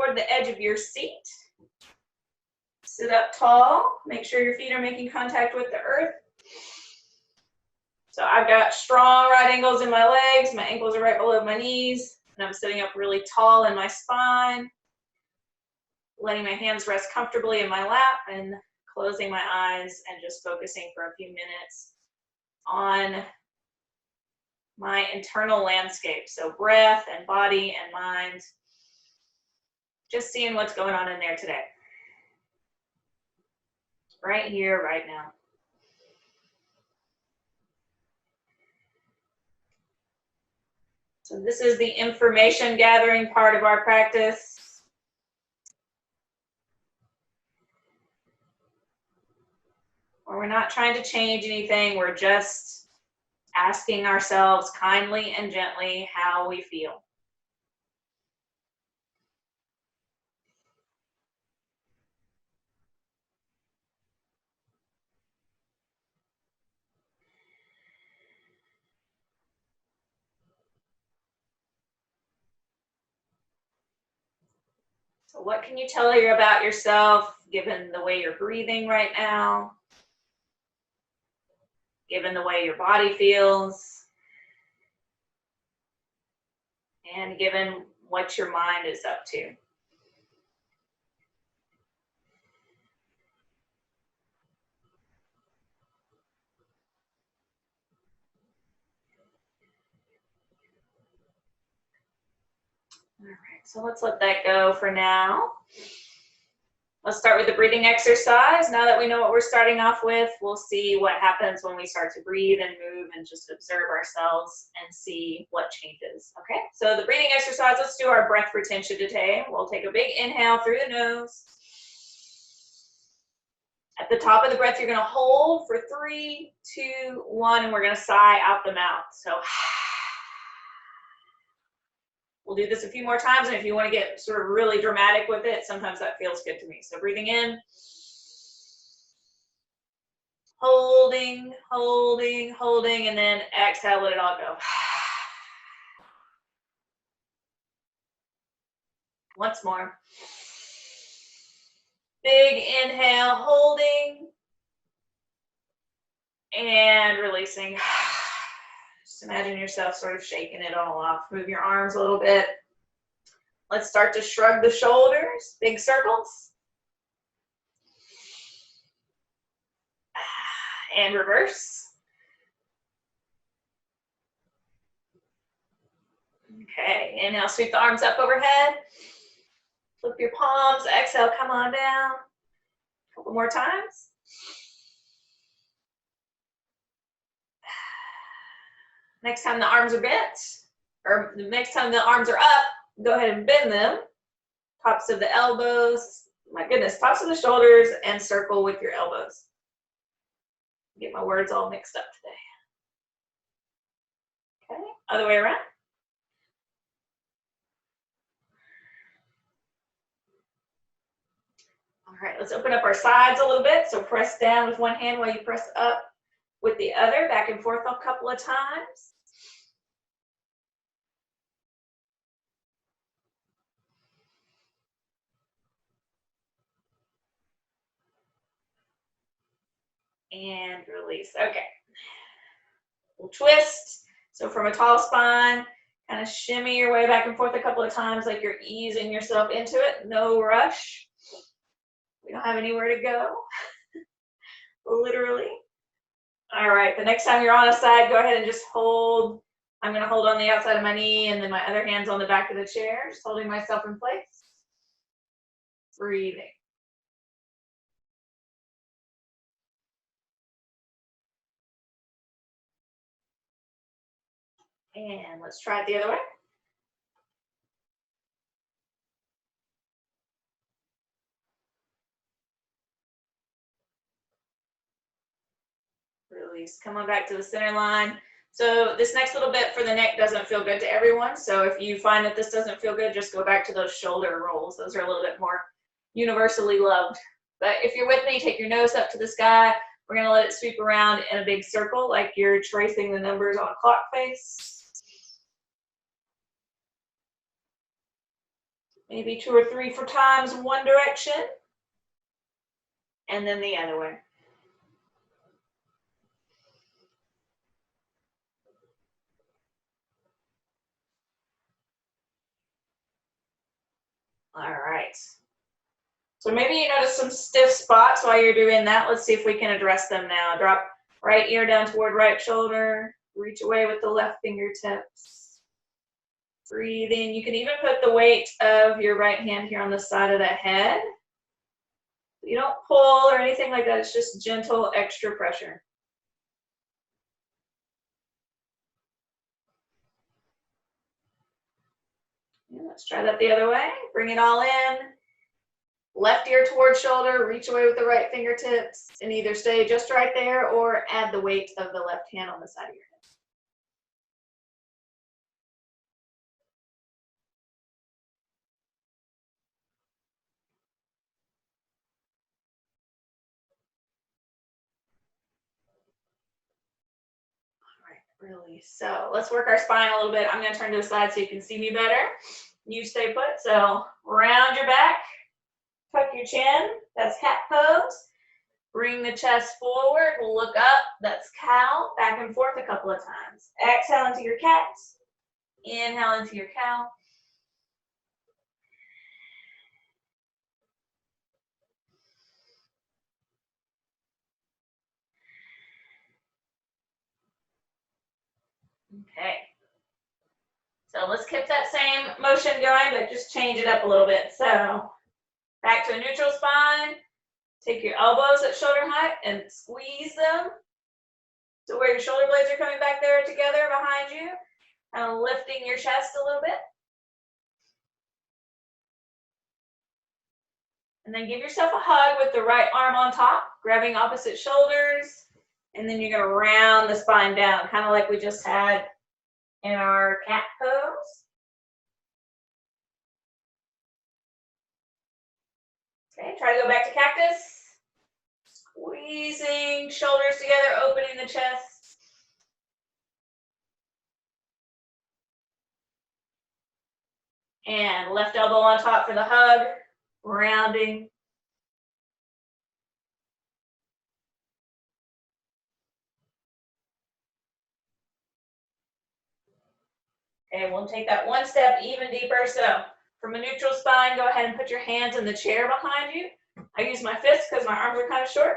toward the edge of your seat. Sit up tall. Make sure your feet are making contact with the earth. So I've got strong right angles in my legs. My ankles are right below my knees. And I'm sitting up really tall in my spine. Letting my hands rest comfortably in my lap and closing my eyes and just focusing for a few minutes on my internal landscape. So breath and body and mind. Just seeing what's going on in there today. Right here, right now. So this is the information gathering part of our practice. Where we're not trying to change anything, we're just asking ourselves kindly and gently how we feel. So what can you tell her about yourself, given the way you're breathing right now? Given the way your body feels? And given what your mind is up to? All right, so let's let that go for now. Let's start with the breathing exercise. Now that we know what we're starting off with, we'll see what happens when we start to breathe and move and just observe ourselves and see what changes, okay? So the breathing exercise, let's do our breath retention today. We'll take a big inhale through the nose. At the top of the breath, you're gonna hold for 3, 2, 1, and we're gonna sigh out the mouth. So we'll do this a few more times, and if you want to get sort of really dramatic with it, sometimes that feels good to me. So breathing in, holding, holding, holding, and then exhale, let it all go. Once more. Big inhale, holding, and releasing. Just imagine yourself sort of shaking it all off. Move your arms a little bit. Let's start to shrug the shoulders, big circles. And reverse. Okay, inhale, sweep the arms up overhead. Flip your palms, exhale, come on down. A couple more times. Next time the arms are bent, or the next time the arms are up, go ahead and bend them. Tops of the elbows, my goodness, tops of the shoulders, and circle with your elbows. Get my words all mixed up today. Okay, other way around. All right, let's open up our sides a little bit. So press down with one hand while you press up with the other, back and forth a couple of times. And release. Okay. We'll twist. So from a tall spine, kind of shimmy your way back and forth a couple of times like you're easing yourself into it. No rush. We don't have anywhere to go. Literally. All right, the next time you're on a side, go ahead and just hold. I'm going to hold on the outside of my knee and then my other hand's on the back of the chair, just holding myself in place. Breathing. And let's try it the other way. Release. Come on back to the center line. So this next little bit for the neck doesn't feel good to everyone. So if you find that this doesn't feel good, just go back to those shoulder rolls. Those are a little bit more universally loved. But if you're with me, take your nose up to the sky. We're going to let it sweep around in a big circle like you're tracing the numbers on a clock face. Maybe 2 or 3 for times one direction, and then the other way. All right. So maybe you notice some stiff spots while you're doing that. Let's see if we can address them now. Drop right ear down toward right shoulder. Reach away with the left fingertips. Breathe in. You can even put the weight of your right hand here on the side of the head. You don't pull or anything like that. It's just gentle extra pressure. Yeah, let's try that the other way. Bring it all in. Left ear towards shoulder, reach away with the right fingertips, and either stay just right there or add the weight of the left hand on the side of your head. All right, release. So let's work our spine a little bit. I'm going to turn to the side so you can see me better. You stay put. So round your back, tuck your chin. That's cat pose. Bring the chest forward, look up, that's cow, back and forth a couple of times. Exhale into your cat, inhale into your cow. Okay. So let's keep that same motion going, but just change it up a little bit. So back to a neutral spine. Take your elbows at shoulder height and squeeze them. So where your shoulder blades are coming back there together behind you, and lifting your chest a little bit. And then give yourself a hug with the right arm on top, grabbing opposite shoulders. And then you're gonna round the spine down, kind of like we just had in our cat pose. Okay, try to go back to cactus. Squeezing shoulders together, opening the chest. And left elbow on top for the hug, rounding. Okay, we'll take that one step even deeper. So from a neutral spine, go ahead and put your hands in the chair behind you. I use my fists because my arms are kind of short.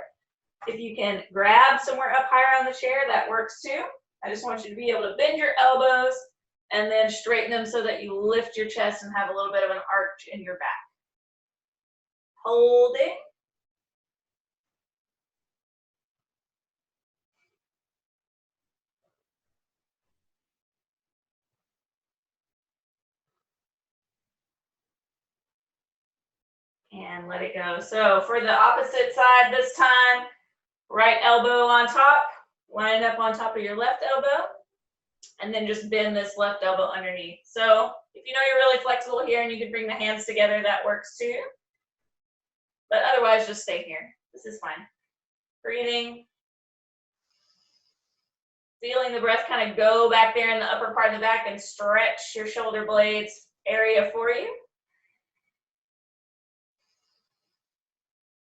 If you can grab somewhere up higher on the chair, that works too. I just want you to be able to bend your elbows and then straighten them so that you lift your chest and have a little bit of an arch in your back. Holding. And let it go. So for the opposite side this time, right elbow on top, line up on top of your left elbow, and then just bend this left elbow underneath. So if you know you're really flexible here and you can bring the hands together, that works too. But otherwise, just stay here. This is fine. Breathing. Feeling the breath kind of go back there in the upper part of the back and stretch your shoulder blades area for you.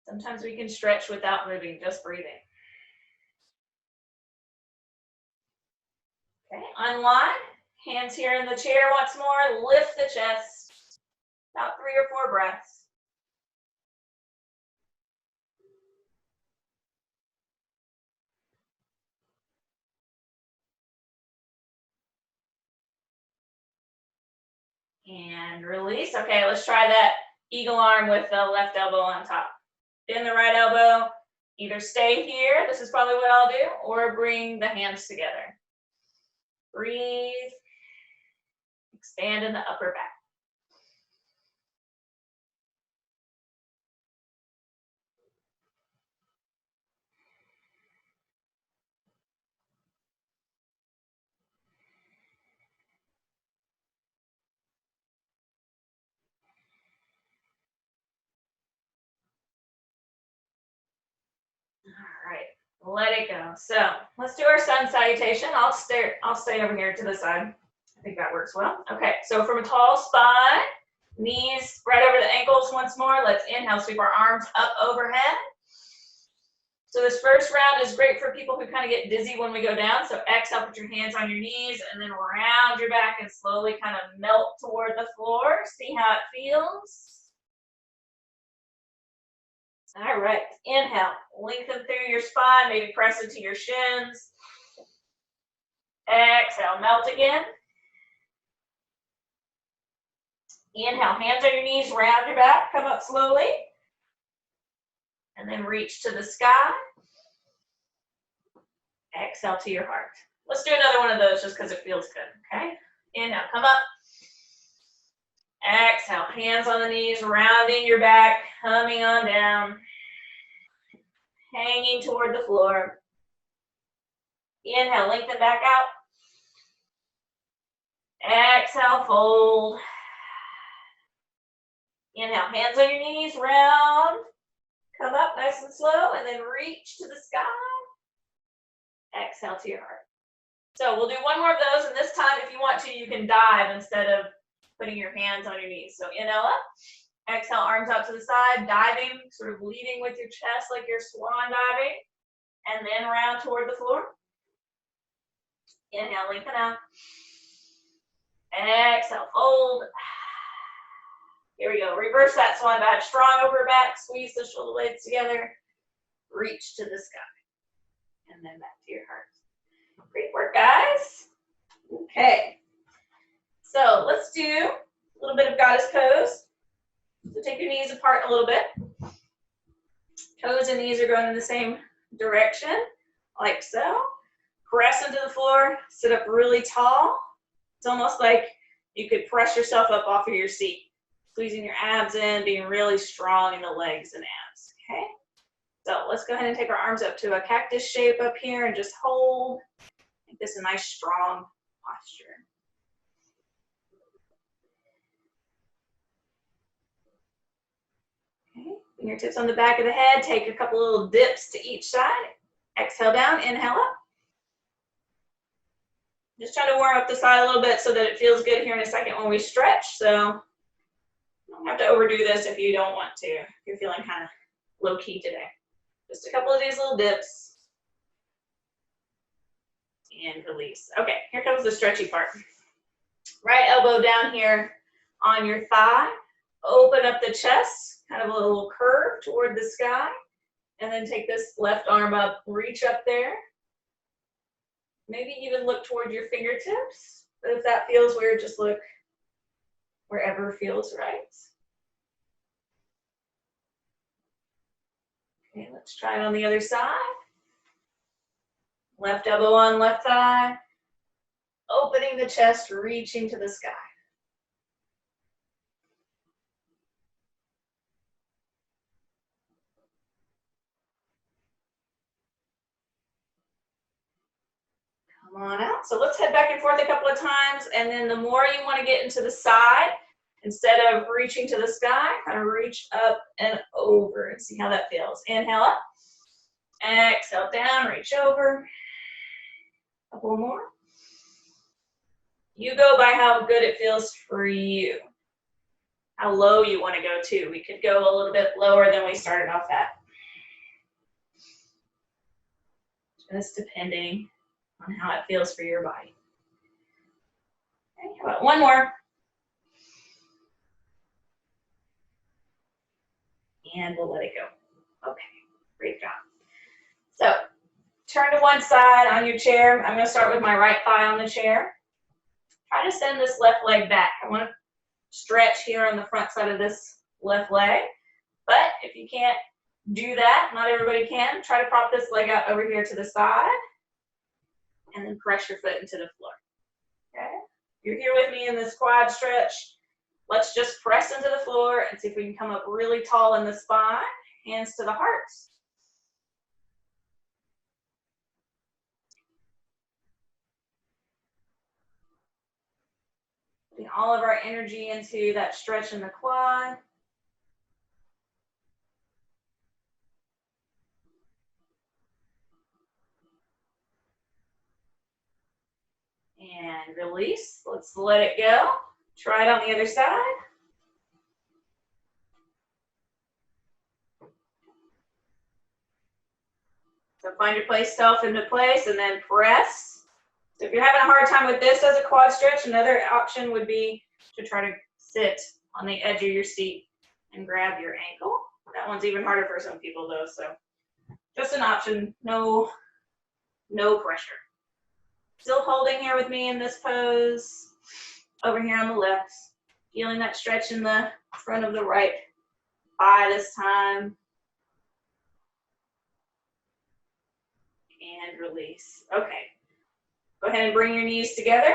Sometimes we can stretch without moving, just breathing. Okay, unwind. Hands here in the chair once more. Lift the chest. About 3 or 4 breaths. And release. Okay, let's try that eagle arm with the left elbow on top. Bend the right elbow. Either stay here, this is probably what I'll do, or bring the hands together. Breathe. Expand in the upper back. All right, let it go. So let's do our sun salutation. I'll stay over here to the side. I think that works well. Okay, so from a tall spine, Knees spread over the ankles once more. Let's inhale, sweep our arms up overhead. So this first round is great for people who kind of get dizzy when we go down. So exhale, put your hands on your knees and then round your back and slowly kind of melt toward the floor. See how it feels. All right, inhale, lengthen through your spine, maybe press into your shins. Exhale, melt again. Inhale, hands on your knees, round your back, come up slowly. And then reach to the sky. Exhale to your heart. Let's do another one of those just because it feels good, okay? Inhale, come up. Exhale, hands on the knees, rounding your back, coming on down. Hanging toward the floor. Inhale, lengthen back out. Exhale, fold. Inhale, hands on your knees, round. Come up nice and slow, and then reach to the sky. Exhale to your heart. So we'll do one more of those, and this time, if you want to, you can dive instead of putting your hands on your knees. So inhale up. Exhale, arms out to the side, diving, sort of leading with your chest like you're swan diving. And then round toward the floor. Inhale, lengthen out. Exhale, fold. Here we go. Reverse that swan dive. Strong over back. Squeeze the shoulder blades together. Reach to the sky. And then back to your heart. Great work, guys. Okay. So let's do a little bit of goddess pose. So take your knees apart a little bit. Toes and knees are going in the same direction, like so. Press into the floor. Sit up really tall. It's almost like you could press yourself up off of your seat. Squeezing your abs in, being really strong in the legs and abs, okay? So let's go ahead and take our arms up to a cactus shape up here and just hold. Make this a nice, strong posture. Okay, fingertips on the back of the head. Take a couple little dips to each side. Exhale down, inhale up. Just try to warm up the side a little bit so that it feels good here in a second when we stretch. So you don't have to overdo this if you don't want to. If you're feeling kind of low key today. Just a couple of these little dips. And release. Okay, here comes the stretchy part. Right elbow down here on your thigh. Open up the chest, kind of a little curve toward the sky. And then take this left arm up, reach up there. Maybe even look toward your fingertips. But if that feels weird, just look wherever feels right. Okay, let's try it on the other side. Left elbow on left thigh. Opening the chest, reaching to the sky. Come on out. So let's head back and forth a couple of times, and then the more you want to get into the side, instead of reaching to the sky, kind of reach up and over and see how that feels. Inhale up. Exhale down, reach over. A couple more. You go by how good it feels for you. How low you want to go too. We could go a little bit lower than we started off at. Just depending on how it feels for your body. Okay, how about one more? And we'll let it go. Okay, great job. So turn to one side on your chair. I'm going to start with my right thigh on the chair. Try to send this left leg back. I want to stretch here on the front side of this left leg. But if you can't do that, not everybody can, try to prop this leg out over here to the side. And then press your foot into the floor. Okay? You're here with me in this quad stretch. Let's just press into the floor and see if we can come up really tall in the spine. Hands to the heart. Putting all of our energy into that stretch in the quad. And release. Let's let it go. Try it on the other side. find yourself into place and then press. So if you're having a hard time with this as a quad stretch, another option would be to try to sit on the edge of your seat and grab your ankle. That one's even harder for some people though, so just an option, no pressure. Still holding here with me in this pose. Over here on the left, feeling that stretch in the front of the right thigh this time. And release. Okay. Go ahead and bring your knees together.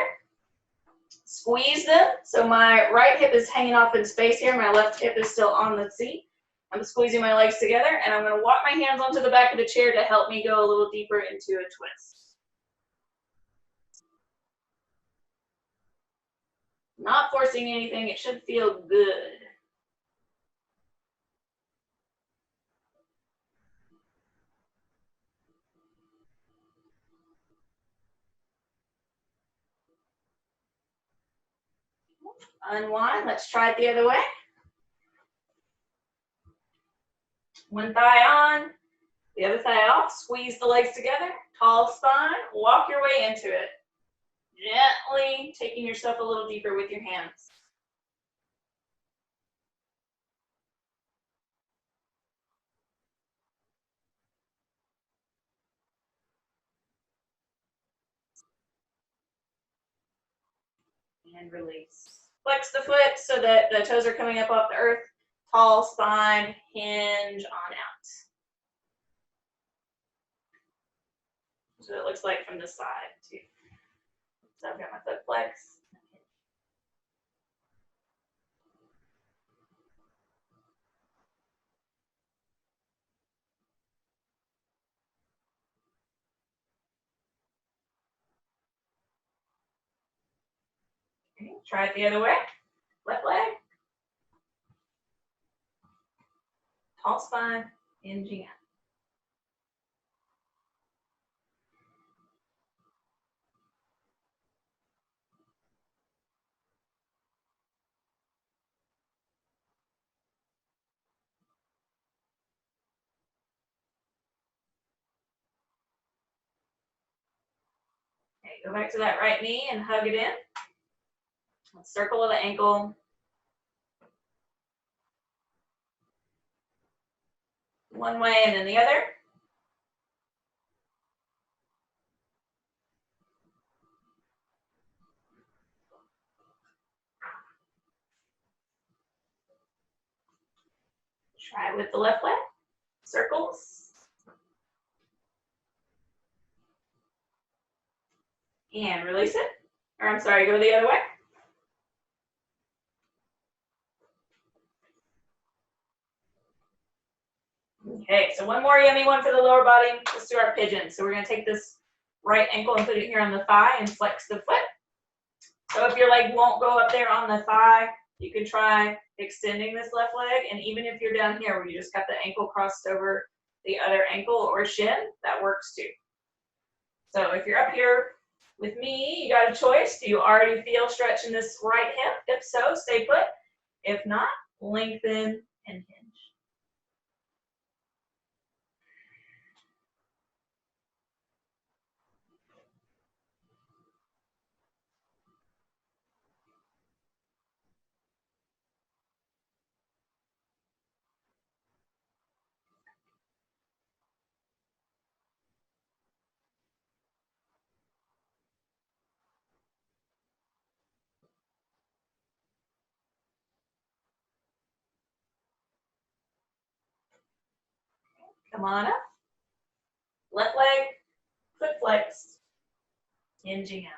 Squeeze them. So my right hip is hanging off in space here. My left hip is still on the seat. I'm squeezing my legs together, and I'm going to walk my hands onto the back of the chair to help me go a little deeper into a twist. Not forcing anything. It should feel good. Unwind. Let's try it the other way. One thigh on, the other thigh off. Squeeze the legs together. Tall spine. Walk your way into it. Gently taking yourself a little deeper with your hands. And release. Flex the foot so that the toes are coming up off the earth. Tall spine, hinge on out. So it looks like from the side too. So I've got my foot flexed. Okay, try it the other way. Left leg. Tall spine, hinging out. Okay, go back to that right knee and hug it in. Circle of the ankle. One way and then the other. Try with the left leg. Circles. And release it. Or I'm sorry, go the other way. Okay, so one more yummy one for the lower body. Let's do our pigeon. So we're going to take this right ankle and put it here on the thigh and flex the foot. So if your leg won't go up there on the thigh, you can try extending this left leg. And even if you're down here where you just got the ankle crossed over the other ankle or shin, that works too. So if you're up here with me, you got a choice. Do you already feel stretch in this right hip? If so, stay put. If not, lengthen and hinge. Come on up. Left leg, foot flexed, hinging out.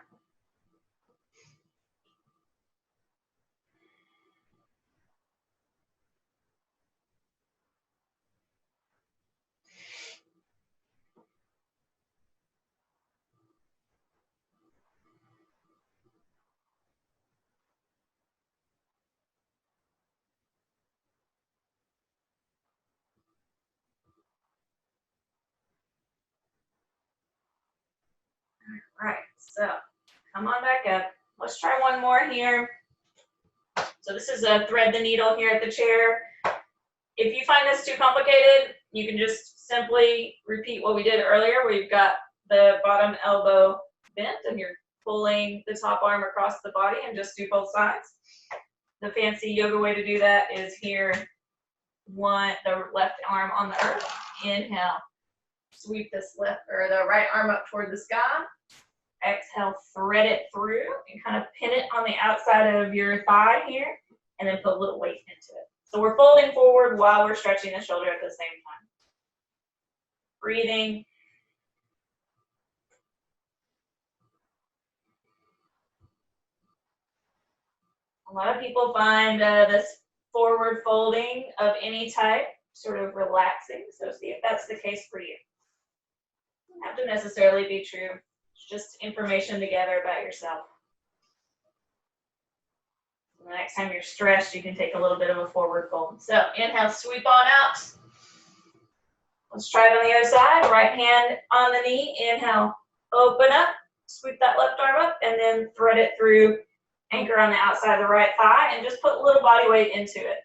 All right, so come on back up. Let's try one more here. So this is a thread the needle here at the chair. If you find this too complicated, You can just simply repeat what we did earlier, where you've got the bottom elbow bent and you're pulling the top arm across the body, and just do both sides. The fancy yoga way to do that is here, the left arm on the earth. Inhale, sweep this left or the right arm up toward the sky. Exhale, thread it through and kind of pin it on the outside of your thigh here, and then put a little weight into it. So we're folding forward while we're stretching the shoulder at the same time. Breathing. A lot of people find this forward folding of any type sort of relaxing, so see if that's the case for you. It doesn't have to necessarily be true. It's just information to gather about yourself. The next time you're stressed, you can take a little bit of a forward fold. So inhale, sweep on out. Let's try it on the other side. Right hand on the knee. Inhale, open up, sweep that left arm up, and then thread it through. Anchor on the outside of the right thigh, and just put a little body weight into it.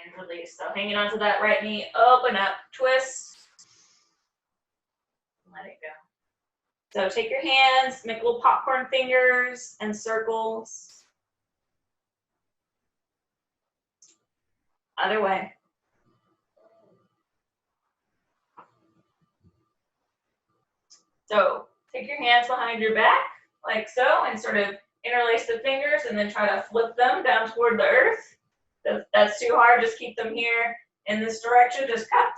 And release. So hanging onto that right knee, open up, twist. Let it go. So take your hands, make little popcorn fingers and circles. Other way. So take your hands behind your back, like so, and sort of interlace the fingers and then try to flip them down toward the earth. If that's too hard, just keep them here in this direction, just cut.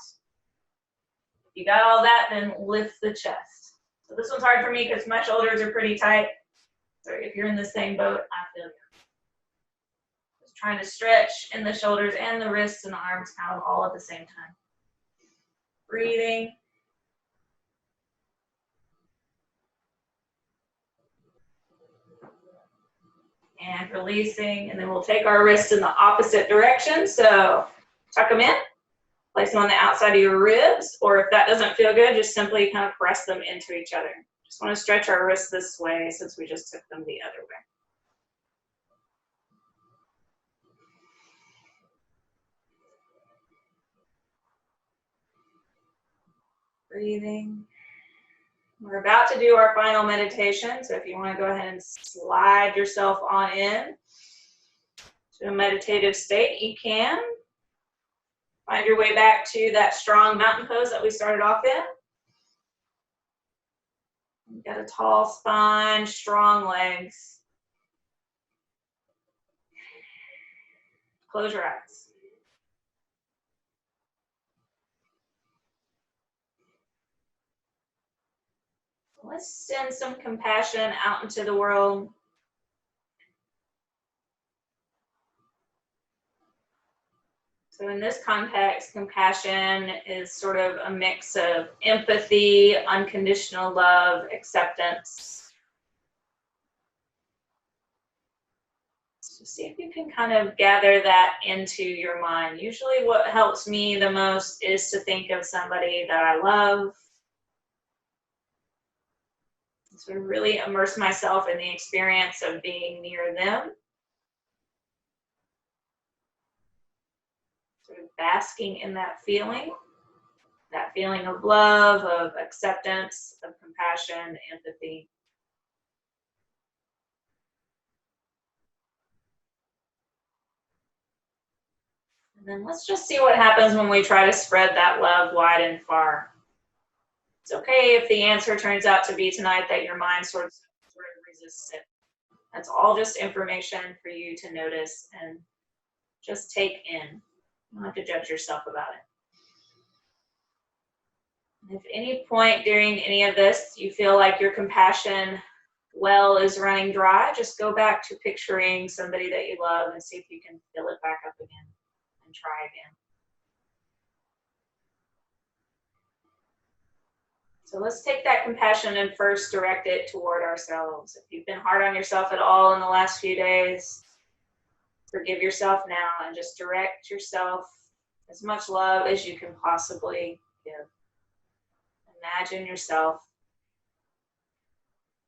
If you got all that, then lift the chest. So this one's hard for me because my shoulders are pretty tight. So if you're in the same boat, I feel you. Just trying to stretch in the shoulders and the wrists and the arms kind of all at the same time. Breathing. And releasing, and then we'll take our wrists in the opposite direction. So tuck them in, place them on the outside of your ribs, or if that doesn't feel good, just simply kind of press them into each other. Just want to stretch our wrists this way since we just took them the other way. Breathing. We're about to do our final meditation, so if you want to go ahead and slide yourself on in to a meditative state, you can. Find your way back to that strong mountain pose that we started off in. You've got a tall spine, strong legs. Close your eyes. Let's send some compassion out into the world. So in this context, compassion is sort of a mix of empathy, unconditional love, acceptance. So see if you can kind of gather that into your mind. Usually what helps me the most is to think of somebody that I love. So really immerse myself in the experience of being near them. Sort of basking in that feeling of love, of acceptance, of compassion, empathy. And then let's just see what happens when we try to spread that love wide and far. It's okay if the answer turns out to be tonight that your mind sort of resists it. That's all just information for you to notice and just take in. You don't have to judge yourself about it. If at any point during any of this you feel like your compassion well is running dry, just go back to picturing somebody that you love and see if you can fill it back up again and try again. So let's take that compassion and first direct it toward ourselves. If you've been hard on yourself at all in the last few days, forgive yourself now and just direct yourself as much love as you can possibly give. Imagine yourself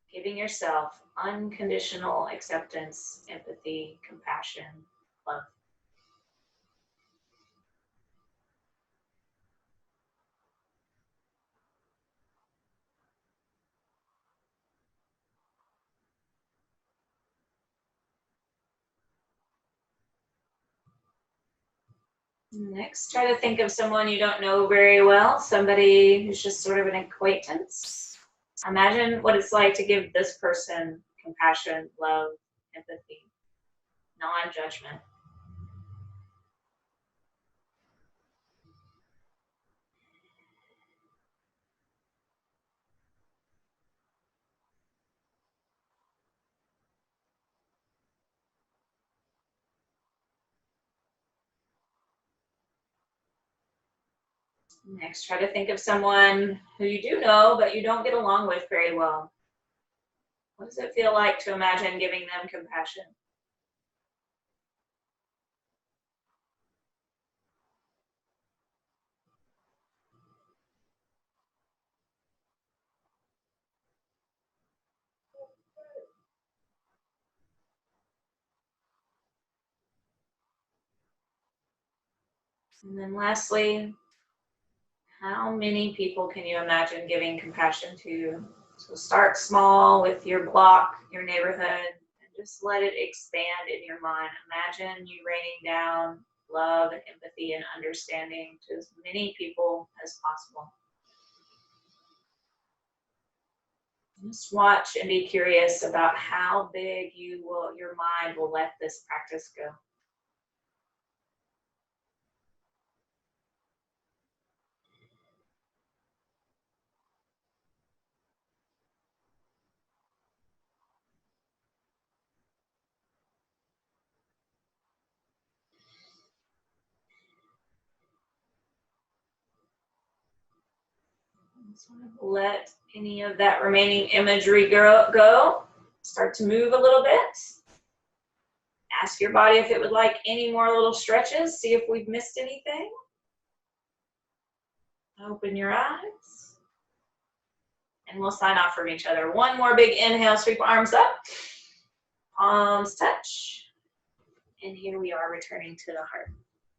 giving yourself unconditional acceptance, empathy, compassion, love. Next, try to think of someone you don't know very well, somebody who's just sort of an acquaintance. Imagine what it's like to give this person compassion, love, empathy, non-judgment. Next, try to think of someone who you do know, but you don't get along with very well. What does it feel like to imagine giving them compassion? And then lastly, how many people can you imagine giving compassion to? So start small with your block, your neighborhood, and just let it expand in your mind. Imagine you raining down love and empathy and understanding to as many people as possible. Just watch and be curious about how big your mind will let this practice go. Sort of let any of that remaining imagery go. Start to move a little bit. Ask your body if it would like any more little stretches. See if we've missed anything. Open your eyes. And we'll sign off from each other. One more big inhale, sweep arms up. Palms touch. And here we are returning to the heart.